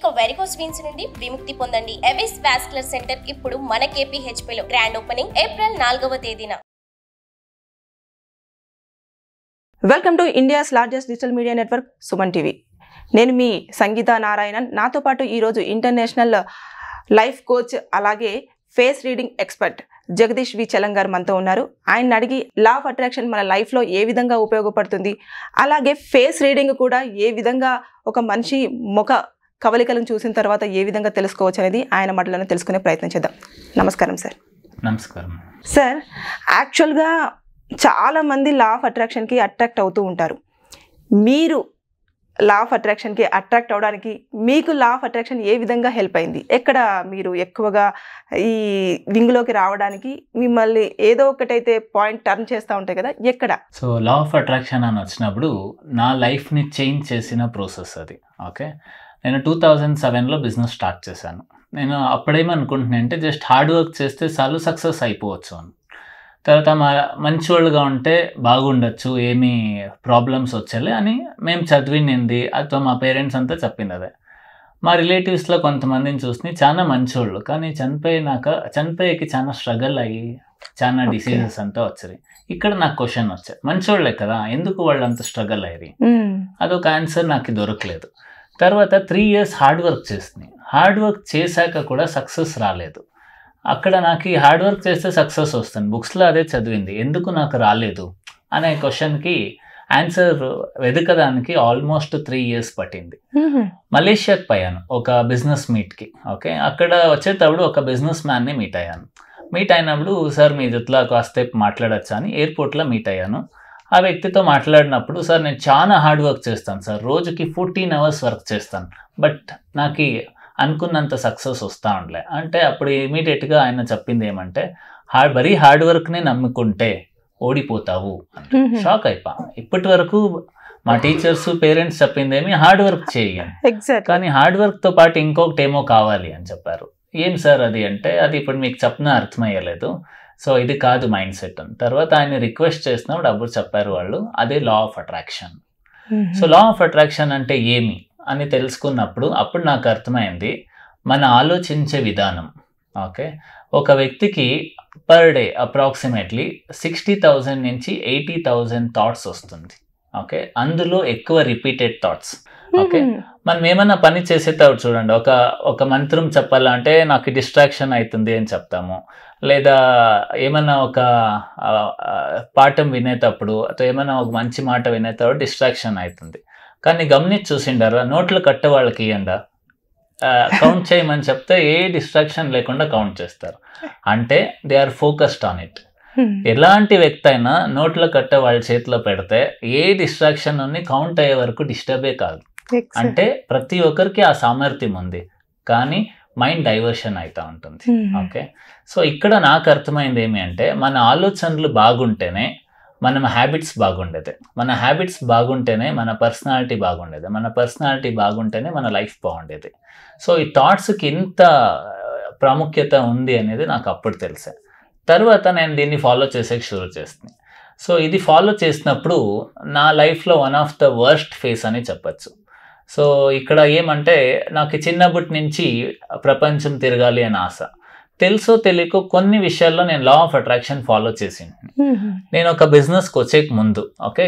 ఇక varicose veins నుండి విముక్తి పొందండి. ఎవిస్ వాస్కులర్ సెంటర్ ఇప్పుడు మన KPHP లో గ్రాండ్ ఓపెనింగ్ ఏప్రిల్ 4వ తేదీన. Welcome to India's largest digital media network Suman TV. నేను మీ సంగీత నారాయణన్. నాతో పాటు ఈరోజు ఇంటర్నేషనల్ లైఫ్ కోచ్ అలాగే ఫేస్ రీడింగ్ ఎక్స్పర్ట్ జగదీష్ వి చలం గారు మనతో ఉన్నారు. ఆయన అడిగి లా ఆఫ్ అట్రాక్షన్ మన లైఫ్లో ఏ విధంగా ఉపయోగపడుతుంది, అలాగే ఫేస్ రీడింగ్ కూడా ఏ విధంగా ఒక మనిషి ముఖ కవలికలను చూసిన తర్వాత ఏ విధంగా తెలుసుకోవచ్చు అనేది ఆయన మాటలను తెలుసుకునే ప్రయత్నం చేద్దాం. నమస్కారం సార్. నమస్కారం సార్. యాక్చువల్గా చాలామంది లా ఆఫ్ అట్రాక్షన్కి అట్రాక్ట్ అవుతూ ఉంటారు. మీరు లా ఆఫ్ అట్రాక్షన్కి అట్రాక్ట్ అవడానికి మీకు లా ఆఫ్ అట్రాక్షన్ ఏ విధంగా హెల్ప్ అయింది? ఎక్కడ మీరు ఎక్కువగా ఈ వింగ్లోకి రావడానికి మిమ్మల్ని ఏదో ఒకటైతే పాయింట్ టర్న్ చేస్తూ ఉంటాయి కదా, ఎక్కడ? సో లా ఆఫ్ అట్రాక్షన్ అని వచ్చినప్పుడు నా లైఫ్ని చేంజ్ చేసిన ప్రాసెస్ అది. ఓకే, నేను 2007లో బిజినెస్ స్టార్ట్ చేశాను. నేను అప్పుడేమనుకుంటున్నాను అంటే జస్ట్ హార్డ్ వర్క్ చేస్తే చాలు సక్సెస్ అయిపోవచ్చు అని. తర్వాత మంచి వాళ్ళుగా ఉంటే బాగుండొచ్చు, ఏమీ ప్రాబ్లమ్స్ వచ్చేలే అని మేము చదివింది అతో మా పేరెంట్స్ అంతా చెప్పింది అదే. మా రిలేటివ్స్లో కొంతమందిని చూసి చాలా మంచోళ్ళు, కానీ చనిపోయేకి చాలా స్ట్రగల్ అయ్యి చాలా డిసీజెస్ అంతా వచ్చాయి. ఇక్కడ నాకు క్వశ్చన్ వచ్చాయి, మంచోళ్ళే కదా ఎందుకు వాళ్ళు అంత స్ట్రగల్ అయ్యి? అదొక ఆన్సర్ నాకు దొరకలేదు. తర్వాత 3 years హార్డ్ వర్క్ చేసింది. హార్డ్ వర్క్ చేశాక కూడా సక్సెస్ రాలేదు. అక్కడ నాకు ఈ హార్డ్ వర్క్ చేస్తే సక్సెస్ వస్తుంది, బుక్స్లో అదే చదివింది, ఎందుకు నాకు రాలేదు అనే క్వశ్చన్కి ఆన్సర్ వెతకడానికి ఆల్మోస్ట్ 3 years పట్టింది. మలేషియాకి పోయాను ఒక బిజినెస్ మీట్కి. ఓకే, అక్కడ వచ్చేటప్పుడు ఒక బిజినెస్ మ్యాన్ని మీట్ అయ్యాను. మీట్ అయినప్పుడు సార్ మీ ఇట్లా కాసేపు మాట్లాడచ్చా అని ఎయిర్పోర్ట్లో మీట్ అయ్యాను. ఆ వ్యక్తితో మాట్లాడినప్పుడు సార్ నేను చాలా హార్డ్ వర్క్ చేస్తాను సార్, రోజుకి 14 hours వర్క్ చేస్తాను, బట్ నాకు అనుకున్నంత సక్సెస్ వస్తూ ఉండలే అంటే అప్పుడు ఇమీడియట్గా ఆయన చెప్పింది ఏమంటే మరీ హార్డ్ వర్క్నే నమ్ముకుంటే ఓడిపోతావు అంటే. షాక్ అయిపో. ఇప్పటి వరకు మా టీచర్స్ పేరెంట్స్ చెప్పింది ఏమి హార్డ్ వర్క్ చేయండి, కానీ హార్డ్ వర్క్తో పాటు ఇంకొకటి ఏమో కావాలి అని చెప్పారు. ఏం సార్ అది అంటే అది ఇప్పుడు మీకు చెప్పినా అర్థమయ్యలేదు, సో ఇది కాదు మైండ్ సెట్ అని. తర్వాత ఆయన రిక్వెస్ట్ చేసినప్పుడు అప్పుడు చెప్పారు వాళ్ళు, అదే లా of attraction. So law of attraction అంటే ఏమి అని తెలుసుకున్నప్పుడు అప్పుడు నాకు అర్థమైంది మన ఆలోచించే విధానం. ఓకే, ఒక వ్యక్తికి పర్ డే అప్రాక్సిమేట్లీ 60,000 నుంచి 80,000 థాట్స్ వస్తుంది. ఓకే, అందులో ఎక్కువ రిపీటెడ్ థాట్స్. ఓకే, మనం ఏమన్నా పని చేసేటప్పుడు చూడండి, ఒక మంత్రం చెప్పాలంటే నాకు డిస్ట్రాక్షన్ అవుతుంది అని చెప్తాము, లేదా ఏమన్నా ఒక పాఠం వినేటప్పుడు ಅಥವಾ ఏమన్నా ఒక మంచి మాట వినేటప్పుడు డిస్ట్రాక్షన్ అవుతుంది. కానీ గమనించి చూసిండారా, నోట్లు కట్టే వాళ్ళకి ఇయ్యండా కౌంట్ చేయమని చెప్తే ఏ డిస్ట్రాక్షన్ లేకుండా కౌంట్ చేస్తారు. అంటే they are focused on it. ఎలాంటి వ్యక్తి అయినా నోట్లో కట్టే వాళ్ళ చేతిలో పెడితే ఏ డిస్ట్రాక్షన్ ఉంది కౌంట్ అయ్యే వరకు డిస్టర్బే కాదు. అంటే ప్రతి ఒక్కరికి ఆ సామర్థ్యం ఉంది, కానీ మైండ్ డైవర్షన్ అవుతూ ఉంటుంది. ఓకే, సో ఇక్కడ నాకు అర్థమైంది ఏమి అంటే మన ఆలోచనలు బాగుంటేనే మన హ్యాబిట్స్ బాగుండేది, మన హ్యాబిట్స్ బాగుంటేనే మన పర్సనాలిటీ బాగుండేది, మన పర్సనాలిటీ బాగుంటేనే మన లైఫ్ బాగుండేది. సో ఈ థాట్స్కి ఇంత ప్రాముఖ్యత ఉంది అనేది నాకు అప్పుడు తెలిసే. తర్వాత నేను దీన్ని ఫాలో చేసేకి షురూ చేస్తాను. సో ఇది ఫాలో చేసినప్పుడు నా లైఫ్లో one of the worst face అని చెప్పచ్చు. సో ఇక్కడ ఏమంటే నాకు చిన్నప్పటి నుంచి ప్రపంచం తిరగాలి అని ఆశ. తెలుసో తెలియకో కొన్ని విషయాల్లో నేను లా ఆఫ్ అట్రాక్షన్ ఫాలో చేసింది. నేను ఒక బిజినెస్కి వచ్చేకి ముందు ఓకే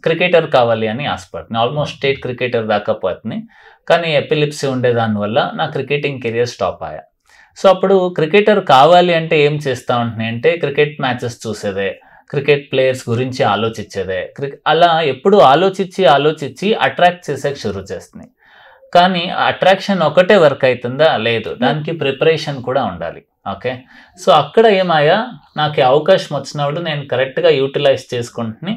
క్రికెటర్ కావాలి అని ఆశపడుతుంది. ఆల్మోస్ట్ స్టేట్ క్రికెటర్ దాకా పోతుంది, కానీ ఎపిలిప్సీ ఉండే దానివల్ల నా క్రికెటింగ్ కెరియర్ స్టాప్ అయ్యా. సో అప్పుడు క్రికెటర్ కావాలి అంటే ఏం చేస్తా ఉంటున్నాయి అంటే క్రికెట్ మ్యాచెస్ చూసేదే, క్రికెట్ ప్లేయర్స్ గురించి ఆలోచించేదే, అలా ఎప్పుడు ఆలోచించి అట్రాక్ట్ చేసేకి షురూ చేస్తుంది. కానీ అట్రాక్షన్ ఒకటే వర్క్ అవుతుందా? లేదు, దానికి ప్రిపరేషన్ కూడా ఉండాలి. ఓకే, సో అక్కడ ఏమయ్యా నాకు అవకాశం వచ్చినప్పుడు నేను కరెక్ట్గా యూటిలైజ్ చేసుకుంటుని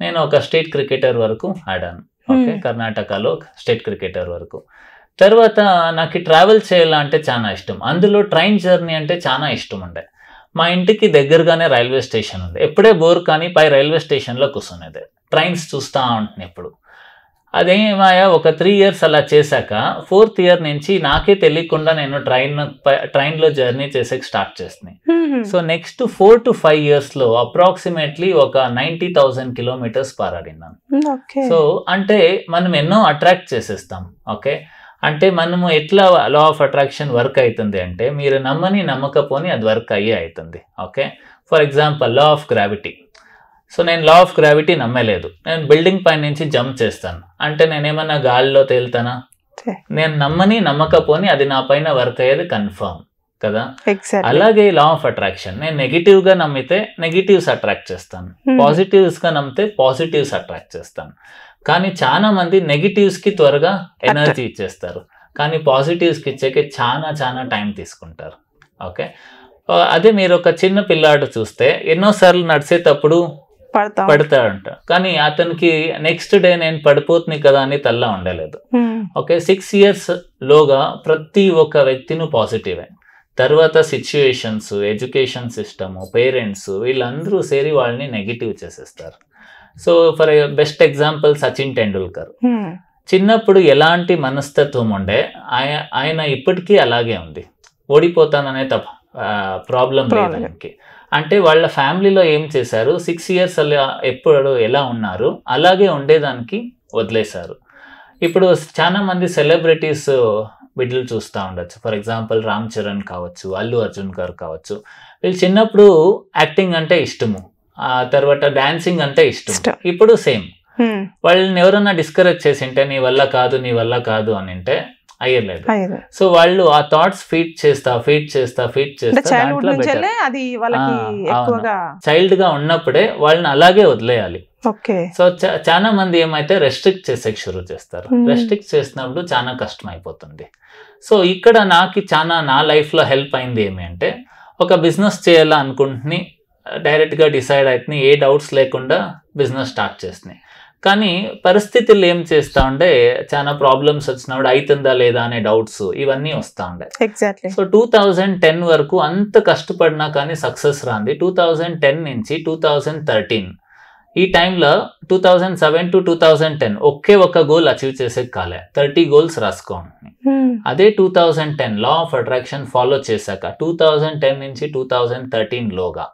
నేను ఒక స్టేట్ క్రికెటర్ వరకు ఆడాను. ఓకే, కర్ణాటకలో స్టేట్ క్రికెటర్ వరకు. తర్వాత నాకు ట్రావెల్ చేయాలంటే చాలా ఇష్టం, అందులో ట్రైన్ జర్నీ అంటే చాలా ఇష్టం ఉండే. మా ఇంటికి దగ్గరగానే రైల్వే స్టేషన్ ఉంది, ఎప్పుడే బోర్ కానీ పై రైల్వే స్టేషన్లో కూర్చునేది, ట్రైన్స్ చూస్తూ ఉంటున్నాయి. ఇప్పుడు అదేమాయా ఒక 3 years అలా చేశాక 4th year నుంచి నాకే తెలియకుండా నేను ట్రైన్లో జర్నీ చేసేకి స్టార్ట్ చేస్తున్నాయి. సో నెక్స్ట్ 4 to 5 yearsలో అప్రాక్సిమేట్లీ ఒక 90,000 kilometers పారాడినాను. సో అంటే మనం ఎన్నో అట్రాక్ట్ చేసేస్తాం. ఓకే, అంటే మనము ఎట్లా లా ఆఫ్ అట్రాక్షన్ వర్క్ అవుతుంది అంటే మీరు నమ్మకపోని అది వర్క్ అవుతుంది. Okay, for example law of gravity. So నేను లా ఆఫ్ గ్రావిటీ నమ్మలేదు, నేను బిల్డింగ్ పై నుంచి జంప్ చేస్తాను అంటే నేనేమన్నా గాలిలో తేలుతానా? నేను నమ్మకపోని అది నా పైన వర్క్ అయ్యేది కన్ఫర్మ్ కదా. అలాగే లా ఆఫ్ అట్రాక్షన్, నేను నెగిటివ్ గా నమ్మితే నెగిటివ్స్ అట్రాక్ట్ చేస్తాను, పాజిటివ్స్ గా నమ్మితే పాజిటివ్స్ అట్రాక్ట్ చేస్తాను. కానీ చాలా మంది నెగిటివ్స్ కి త్వరగా ఎనర్జీ ఇచ్చేస్తారు, కానీ పాజిటివ్స్ కి ఇచ్చేకి చాలా టైం తీసుకుంటారు. ఓకే, అదే మీరు ఒక చిన్న పిల్లాడు చూస్తే ఎన్నోసార్లు నడిచేటప్పుడు పడతాడంట, కానీ అతనికి నెక్స్ట్ డే నేను పడిపోతుంది కదా అని తల్లా ఉండలేదు. ఓకే, 6 years లోగా ప్రతి ఒక్క వ్యక్తిను పాజిటివే. తర్వాత సిచ్యుయేషన్స్, ఎడ్యుకేషన్ సిస్టమ్, పేరెంట్స్ వీళ్ళందరూ సేరి వాళ్ళని నెగిటివ్ చేసేస్తారు. So for best example Sachin Tendulkar. చిన్నప్పుడు ఎలాంటి మనస్తత్వం ఉండే ఆయన ఇప్పటికీ అలాగే ఉంది, ఓడిపోతాననే ప్రాబ్లం లేదు ఆయనకి. అంటే వాళ్ళ ఫ్యామిలీలో ఏం చేశారు, 6 years అలా ఎప్పుడు ఎలా ఉన్నారు అలాగే ఉండేదానికి వదిలేశారు. ఇప్పుడు చాలా మంది సెలబ్రిటీస్ బిడ్డలు చూస్తూ ఉండొచ్చు. ఫర్ ఎగ్జాంపుల్ రామ్ చరణ్ కావచ్చు, అల్లు అర్జున్ గారు కావచ్చు. వీళ్ళు చిన్నప్పుడు యాక్టింగ్ అంటే ఇష్టము, ఆ తర్వాత డాన్సింగ్ అంటే ఇష్టం. ఇప్పుడు సేమ్. వాళ్ళని ఎవరన్నా డిస్కరేజ్ చేసింటే నీ వల్ల కాదు అని అంటే అయ్యలేదు. సో వాళ్ళు ఆ థాట్స్ ఫీడ్ చేస్తా చైల్డ్ గా ఉన్నప్పుడే వాళ్ళని అలాగే వదిలేయాలి. సో చాలా మంది ఏమైతే రెస్ట్రిక్ట్ చేసేకి షురూ చేస్తారు. రెస్ట్రిక్ట్ చేసినప్పుడు చాలా కష్టం అయిపోతుంది. సో ఇక్కడ నా లైఫ్ లో హెల్ప్ అయింది ఏమి అంటే, ఒక బిజినెస్ చేయాలా అనుకుంటుని డైరెక్ట్ గా డిసైడ్ అవుతుంది, ఏ డౌట్స్ లేకుండా బిజినెస్ స్టార్ట్ చేసినాయి. కానీ పరిస్థితులు ఏం చేస్తా ఉంటే చాలా ప్రాబ్లమ్స్ వచ్చినప్పుడు అవుతుందా లేదా అనే డౌట్స్ ఇవన్నీ వస్తూ ఉండే. సో 2010 వరకు అంత కష్టపడినా కానీ సక్సెస్ రాంది. 2010 నుంచి 2013 ఈ టైంలో 2007 to 2010 ఒకే ఒక గోల్ అచీవ్ చేసే కాలే, 30 goals రాసుకోండి. అదే 2010 లా ఆఫ్ అట్రాక్షన్ ఫాలో చేశాక 2010 నుంచి 2013 లోగా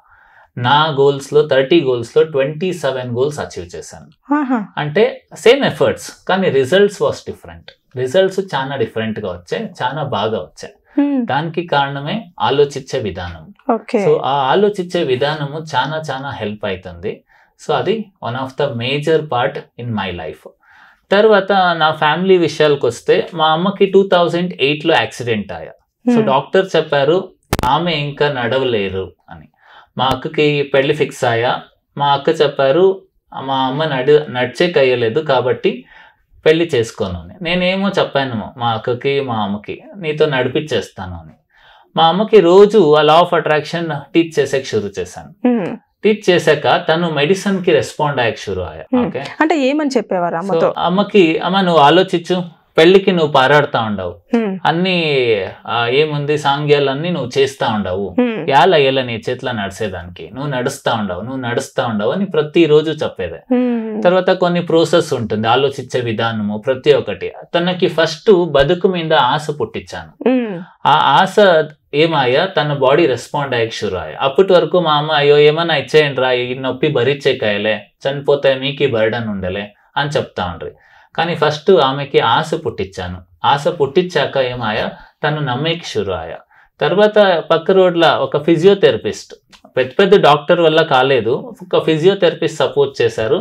నా గోల్స్ లో 30 goals లో 27 goals అచీవ్ చేశాను. అంటే సేమ్ ఎఫర్ట్స్ కానీ రిజల్ట్స్ వాస్ డిఫరెంట్. రిజల్ట్స్ చాలా డిఫరెంట్ గా వచ్చాయి, చాలా బాగా వచ్చాయి. దానికి కారణమే ఆలోచించే విధానం. సో ఆ ఆలోచించే విధానము చాలా హెల్ప్ అవుతుంది. సో అది one of the major part in my life. తర్వాత నా ఫ్యామిలీ విషయాలకు వస్తే, మా అమ్మకి 2008 లో యాక్సిడెంట్ అయ్యా. సో డాక్టర్ చెప్పారు ఆమె ఇంకా నడవలేరు అని. మా అక్కకి పెళ్లి ఫిక్స్ అయ్యా. మా అక్క చెప్పారు మా అమ్మ నడిచేకయ్యలేదు కాబట్టి పెళ్లి చేసుకోను అని. నేనేమో చెప్పాను మా అక్కకి మా అమ్మకి, నీతో నడిపించేస్తాను అని. మా అమ్మకి రోజు ఆ లా ఆఫ్ అట్రాక్షన్ టీచ్ చేసేకి షురూ చేశాను. టీచ్ చేశాక తను మెడిసిన్ కి రెస్పాండ్ అయ్యాక షురూ అయ్యా. ఓకే, అంటే ఏమని చెప్పేవారు అమ్మకి, అమ్మ నువ్వు ఆలోచించు, పెళ్లికి నువ్వు పారాడుతా ఉండవు, అన్ని ఏముంది సాంగ్యాలన్నీ నువ్వు చేస్తా ఉండవు, యాల నీ చేతిలో నడిచేదానికి నువ్వు నడుస్తా ఉండవు అని ప్రతిరోజు చెప్పేదే. తర్వాత కొన్ని ప్రాసెస్ ఉంటుంది, ఆలోచించే విధానము ప్రతి ఒక్కటి. తనకి ఫస్ట్ బతుకు మీద ఆశ పుట్టించాను. ఆ ఆశ ఏమాయా తన బాడీ రెస్పాండ్ అయ్యే షురూ అయ్యా. అప్పటి వరకు మా అమ్మ అయ్యో ఏమన్నా ఇచ్చేయండి రా, ఈ నొప్పి భరించేకాయలే, చనిపోతే మీకు బర్డన్ ఉండలే అని చెప్తా ఉండ్రి. కానీ ఫస్ట్ ఆమెకి ఆశ పుట్టించాను. ఆశ పుట్టించాక ఏమాయా తను నమ్మేకి షురూ అయ్యా. తర్వాత పక్క రోడ్ల ఒక ఫిజియోథెరపిస్ట్, పెద్ద డాక్టర్ వల్ల కాలేదు, ఒక ఫిజియోథెరపిస్ట్ సపోర్ట్ చేశారు.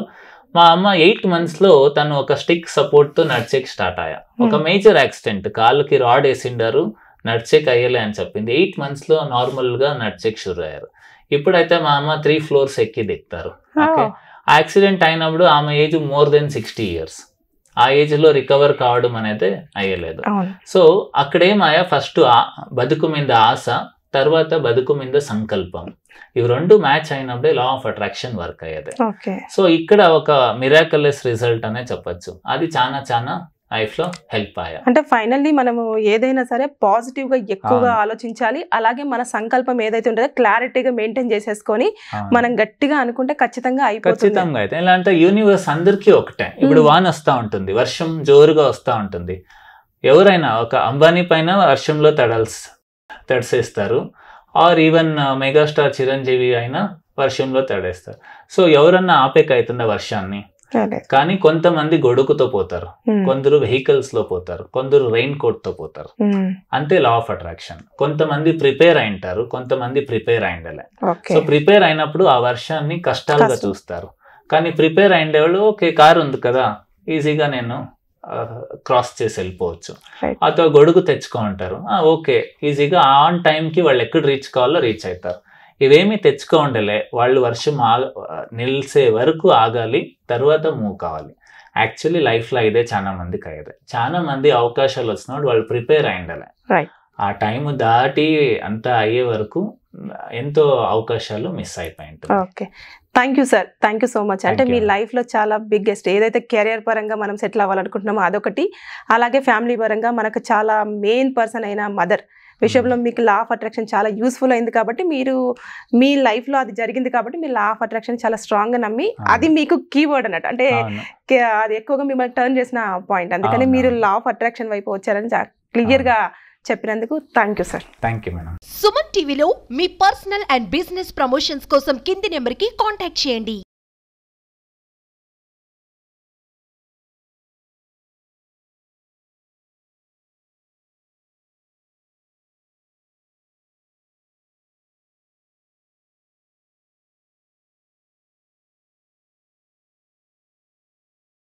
మా అమ్మ 8 months లో తను ఒక స్టిక్ సపోర్ట్ తో నడిచేకి స్టార్ట్ అయ్యా. ఒక మేజర్ యాక్సిడెంట్, కాలుకి రాడ్ వేసిండారు, నడిచేకి అయ్యలే అని చెప్పింది. 8 months లో నార్మల్ గా నడిచేకి షురూ అయ్యారు. ఇప్పుడైతే మా అమ్మ 3 floors ఎక్కి దిగుతారు. ఓకే, యాక్సిడెంట్ అయినప్పుడు ఆమె ఏజ్ more than 60 years. ఆ ఏజ్ లో రికవర్ కావడం అనేది అయ్యలేదు. సో అక్కడేమాయా ఫస్ట్ బతుకు మీద ఆశ, తర్వాత బతుకు మీద సంకల్పం, ఇవి రెండు మ్యాచ్ అయినప్పుడే లా ఆఫ్ అట్రాక్షన్ వర్క్ అయ్యేది. సో ఇక్కడ ఒక మిరాకలస్ రిజల్ట్ అనే చెప్పొచ్చు. అది చాలా లైఫ్ లో హెల్ప్ అయ్యా. అంటే ఫైనల్లీ మనము ఏదైనా సరే పాజిటివ్ గా ఎక్కువగా ఆలోచించాలి. అలాగే మన సంకల్పం ఏదైతే ఉంటుందో క్లారిటీగా మెయింటైన్ చేసేసుకొని మనం గట్టిగా అనుకుంటే ఖచ్చితంగా అయిపోతుంది. ఖచ్చితంగా అయితే ఎలా అంటే యూనివర్స్ అందరికీ ఒకటే. ఇప్పుడు వాన వస్తా ఉంటుంది, వర్షం జోరుగా వస్తా ఉంటుంది. ఎవరైనా ఒక అంబానీ పైన వర్షంలో తడిసేస్తారు, ఆర్ ఈవెన్ మెగాస్టార్ చిరంజీవి అయినా వర్షంలో తడేస్తారు. సో ఎవరన్నా ఆపేకైతుందా వర్షాన్ని? కానీ కొంతమంది గొడుగుతో పోతారు, కొందరు వెహికల్స్ లో పోతారు, కొందరు రెయిన్ కోట్ తో పోతారు. అంతే లా ఆఫ్ అట్రాక్షన్. కొంతమంది ప్రిపేర్ అయింటారు, కొంతమంది ప్రిపేర్ అయిండలే. సో ప్రిపేర్ అయినప్పుడు ఆ వర్షాన్ని కష్టాలుగా చూస్తారు. కానీ ప్రిపేర్ అయిండే వాళ్ళు ఓకే కారు ఉంది కదా ఈజీగా నేను క్రాస్ చేసి వెళ్ళిపోవచ్చు, అతో గొడుగు తెచ్చుకో ఉంటారు, ఓకే ఈజీగా ఆన్ టైంకి వాళ్ళు ఎక్కడ రీచ్ కావాలో రీచ్ అవుతారు. ఇవేమి తెచ్చుకో ఉండలే, వాళ్ళు వర్షం నిలిసే వరకు ఆగాలి, తర్వాత మూవ్ కావాలి. యాక్చువల్లీ లైఫ్లో ఇదే చాలా మందికి అయ్యేది. చాలా మంది అవకాశాలు వచ్చినప్పుడు వాళ్ళు ప్రిపేర్ అయిండలే, ఆ టైం దాటి అంతా అయ్యే వరకు ఎంతో అవకాశాలు మిస్ అయిపోయి ఉంటాయి. Okay, thank you sir, thank you so much. అంటే మీ లైఫ్లో చాలా బిగ్గెస్ట్ ఏదైతే కెరియర్ పరంగా మనం సెటిల్ అవ్వాలనుకుంటున్నామో అదొకటి, అలాగే ఫ్యామిలీ పరంగా మనకు చాలా మెయిన్ పర్సన్ అయిన మదర్ విషయంలో మీకు లా ఆఫ్ అట్రాక్షన్ చాలా యూస్ఫుల్ అయింది కాబట్టి మీరు మీ లైఫ్లో అది జరిగింది కాబట్టి మీరు లా ఆఫ్ అట్రాక్షన్ చాలా స్ట్రాంగ్గా నమ్మి అది మీకు కీవర్డ్ అన్నట్టు, అంటే అది ఎక్కువగా మిమ్మల్ని టర్న్ చేసిన పాయింట్. అందుకని మీరు లా ఆఫ్ అట్రాక్షన్ వైపు వచ్చారని క్లియర్గా చెప్పినందుకు thank you sir. Thank you madam. Suman టీవీలో మీ పర్సనల్ అండ్ బిజినెస్ ప్రమోషన్స్ కోసం కింది నెంబర్కి కాంటాక్ట్ చేయండి.